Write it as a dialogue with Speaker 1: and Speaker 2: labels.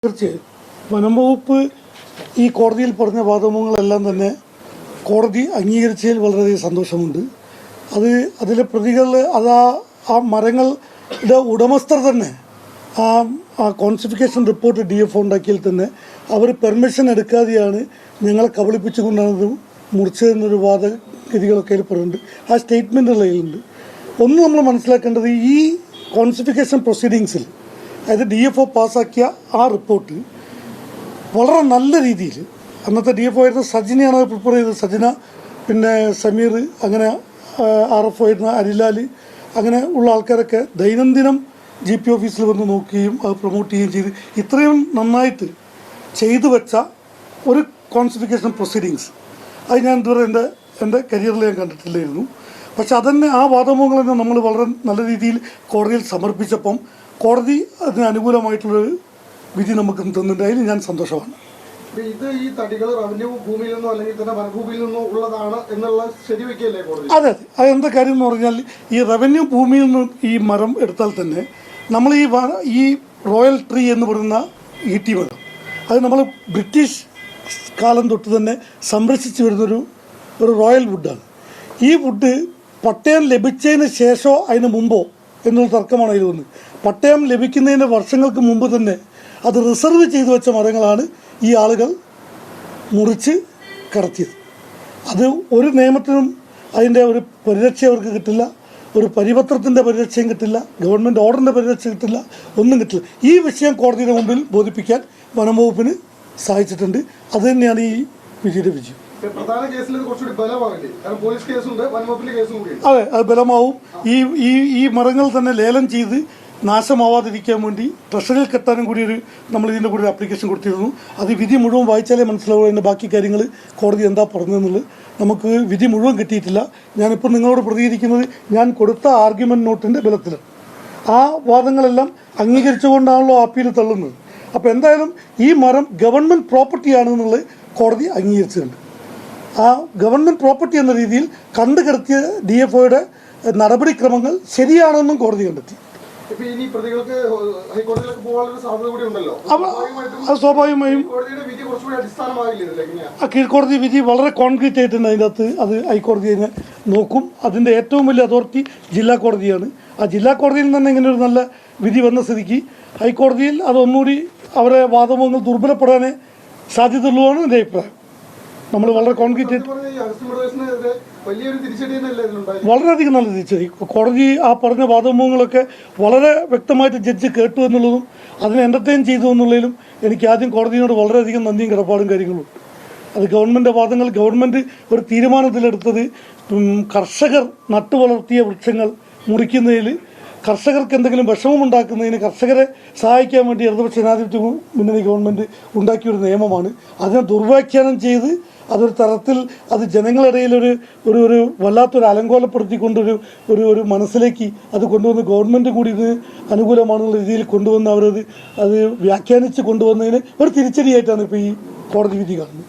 Speaker 1: തീർച്ചയായും വനം വകുപ്പ് ഈ കോടതിയിൽ പറഞ്ഞ വാദമുഖങ്ങളെല്ലാം തന്നെ കോടതി അംഗീകരിച്ചതിൽ വളരെയധികം സന്തോഷമുണ്ട്. അതിലെ പ്രതികൾ ആ മരങ്ങളുടെ ഉടമസ്ഥർ തന്നെ ആ കോൺസിഫിക്കേഷൻ റിപ്പോർട്ട് DFO ഉണ്ടാക്കിയാൽ തന്നെ അവർ പെർമിഷൻ എടുക്കാതെയാണ് ഞങ്ങളെ കബളിപ്പിച്ചുകൊണ്ടാണ് മുറിച്ചതെന്നൊരു വാദഗതികളൊക്കെ അതിൽ പറയുന്നുണ്ട്. ആ സ്റ്റേറ്റ്മെൻറ്റുകളുണ്ട്. ഒന്ന് നമ്മൾ മനസ്സിലാക്കേണ്ടത് ഈ കോൺസിഫിക്കേഷൻ പ്രൊസീഡിങ്സിൽ അതായത് DFO പാസ്സാക്കിയ ആ റിപ്പോർട്ട് വളരെ നല്ല രീതിയിൽ അന്നത്തെ DFO ആയിരുന്ന സജിനയാണ് അത് പ്രിപ്പയർ ചെയ്തത്. സജിന, പിന്നെ സമീർ, അങ്ങനെ RFO ആയിരുന്ന അരിലാൽ, അങ്ങനെ ഉള്ള ആൾക്കാരൊക്കെ ദൈനംദിനം GP ഓഫീസിൽ വന്ന് നോക്കുകയും അത് പ്രൊമോട്ട് ചെയ്യുകയും ചെയ്ത് ഇത്രയും നന്നായിട്ട് ചെയ്തു വെച്ച ഒരു കോൺസിഫിക്കേഷൻ പ്രൊസീഡിങ്സ് അത് ഞാൻ ഇതുവരെ എൻ്റെ കരിയറിൽ ഞാൻ കണ്ടിട്ടില്ലായിരുന്നു. പക്ഷെ അതന്നെ ആ വാദമുഖങ്ങൾ തന്നെ നമ്മൾ വളരെ നല്ല രീതിയിൽ കോടതിയിൽ സമർപ്പിച്ചപ്പം കോടതി അതിന് അനുകൂലമായിട്ടുള്ളൊരു വിധി നമുക്ക് തന്നിട്ടുണ്ട്. അതിൽ ഞാൻ സന്തോഷമാണ്.
Speaker 2: ഇത് ഈ തടികൾ റവന്യൂ ഭൂമിയിൽ നിന്നോ അല്ലെങ്കിൽ തന്നെ വനഭൂമിയിൽ നിന്നോ ഉള്ളതാണ് എന്നുള്ള ശരിവെക്കല്ലേ കോടതി?
Speaker 1: അതെ, അതെന്താ കാര്യം എന്ന് പറഞ്ഞാൽ ഈ റവന്യൂ ഭൂമിയിൽ നിന്ന് ഈ മരം എടുത്താൽ തന്നെ നമ്മൾ ഈ റോയൽ ട്രീ എന്ന് പറയുന്ന ഈട്ടി മരം അത് നമ്മൾ ബ്രിട്ടീഷ് കാലം തൊട്ട് തന്നെ സംരക്ഷിച്ചു വരുന്നൊരു റോയൽ വുഡാണ്. ഈ വുഡ് പട്ടയം ലഭിച്ചതിന് ശേഷമോ അതിന് മുമ്പോ എന്നുള്ള തർക്കമാണ് അതിൽ വന്നത്. പട്ടയം ലഭിക്കുന്നതിന് വർഷങ്ങൾക്ക് മുമ്പ് തന്നെ അത് റിസർവ് ചെയ്തു വെച്ച മരങ്ങളാണ് ഈ ആളുകൾ മുറിച്ച് കടത്തിയത്. അത് ഒരു നിയമത്തിനും അതിൻ്റെ ഒരു പരിരക്ഷ അവർക്ക് കിട്ടില്ല, ഒരു പരിപത്രത്തിൻ്റെ പരിരക്ഷയും കിട്ടില്ല, ഗവൺമെൻറ് ഓർഡറിൻ്റെ പരിരക്ഷ കിട്ടില്ല, ഒന്നും കിട്ടില്ല. ഈ വിഷയം കോടതിയുടെ മുമ്പിൽ ബോധിപ്പിക്കാൻ വനം വകുപ്പിന് സാധിച്ചിട്ടുണ്ട്. അത് തന്നെയാണ് ഈ വിധിയുടെ വിജയം. അതെ, അത് ബലമാവും. ഈ മരങ്ങൾ തന്നെ ലേലം ചെയ്ത് നാശമാവാതിരിക്കാൻ വേണ്ടി ട്രഷറിയിൽ കെട്ടാനും കൂടി നമ്മൾ ഇതിൻ്റെ കൂടി ഒരു ആപ്ലിക്കേഷൻ കൊടുത്തിരുന്നു. അത് വിധി മുഴുവൻ വായിച്ചാലേ മനസ്സിലാവും അതിൻ്റെ ബാക്കി കാര്യങ്ങൾ കോടതി എന്താ പറഞ്ഞതെന്നുള്ളത്. നമുക്ക് വിധി മുഴുവൻ കിട്ടിയിട്ടില്ല. ഞാനിപ്പോൾ നിങ്ങളോട് പ്രതികരിക്കുന്നത് ഞാൻ കൊടുത്ത ആർഗ്യുമെൻറ്റ് നോട്ടിൻ്റെ ബലത്തിലാണ്. ആ വാദങ്ങളെല്ലാം അംഗീകരിച്ചുകൊണ്ടാണല്ലോ അപ്പീൽ തള്ളുന്നത്. അപ്പോൾ എന്തായാലും ഈ മരം ഗവൺമെൻറ് പ്രോപ്പർട്ടിയാണെന്നുള്ളത് കോടതി അംഗീകരിച്ചിട്ടുണ്ട്. ആ ഗവൺമെൻറ് പ്രോപ്പർട്ടി എന്ന രീതിയിൽ കണ്ടുകിടത്തിയ DFOയുടെ നടപടിക്രമങ്ങൾ ശരിയാണെന്നും കോടതി കണ്ടെത്തി. അത് സ്വാഭാവികമായും കീഴ്ക്കോടതി വിധി വളരെ കോൺക്രീറ്റ് ആയിട്ടുണ്ട്. അതിൻ്റെ അകത്ത് അത് ഹൈക്കോടതി അതിനെ നോക്കും. അതിൻ്റെ ഏറ്റവും വലിയ അതോറിറ്റി ജില്ലാ കോടതിയാണ്. ആ ജില്ലാ കോടതിയിൽ തന്നെ ഇങ്ങനെ ഒരു നല്ല വിധി വന്ന സ്ഥിതിക്ക് ഹൈക്കോടതിയിൽ അതൊന്നുകൂടി അവരെ വാദമുഖങ്ങൾ ദുർബലപ്പെടാനേ സാധ്യതയുള്ളതാണ് എൻ്റെ അഭിപ്രായം. നമ്മൾ വളരെ കോൺക്രീറ്റ് വളരെയധികം നല്ല തിരിച്ചടി. കോടതി ആ പറഞ്ഞ വാദമുഖങ്ങളൊക്കെ വളരെ വ്യക്തമായിട്ട് ജഡ്ജ് കേട്ടു എന്നുള്ളതും അതിനെ എൻ്റർടൈൻ ചെയ്തു എന്നുള്ളതിലും എനിക്ക് ആദ്യം കോടതിയോട് വളരെയധികം നന്ദിയും കടപ്പാടും കാര്യങ്ങളും. അത് ഗവൺമെൻറ് വാദങ്ങൾ ഗവൺമെൻറ് ഒരു തീരുമാനത്തിലെടുത്തത് കർഷകർ നട്ടുവളർത്തിയ വൃക്ഷങ്ങൾ മുറിക്കുന്നതിൽ കർഷകർക്ക് എന്തെങ്കിലും വിഷമമുണ്ടാക്കുന്നതിന് കർഷകരെ സഹായിക്കാൻ വേണ്ടി ഇടതുപക്ഷ ജനാധിപത്യ മുന്നണി ഗവൺമെൻറ് ഉണ്ടാക്കിയൊരു നിയമമാണ്. അതിനെ ദുർവ്യാഖ്യാനം ചെയ്ത് അതൊരു തരത്തിൽ അത് ജനങ്ങളിടയിൽ ഒരു വല്ലാത്തൊരു അലങ്കോലപ്പെടുത്തിക്കൊണ്ടൊരു ഒരു മനസ്സിലേക്ക് അത് കൊണ്ടുവന്ന് ഗവൺമെൻറ് കൂടി ഇത് അനുകൂലമാണെന്നുള്ള രീതിയിൽ കൊണ്ടുവന്ന് അത് വ്യാഖ്യാനിച്ച് കൊണ്ടുവന്നതിന് ഒരു തിരിച്ചടിയായിട്ടാണ് ഇപ്പോൾ ഈ കോടതി വിധി കാണുന്നത്.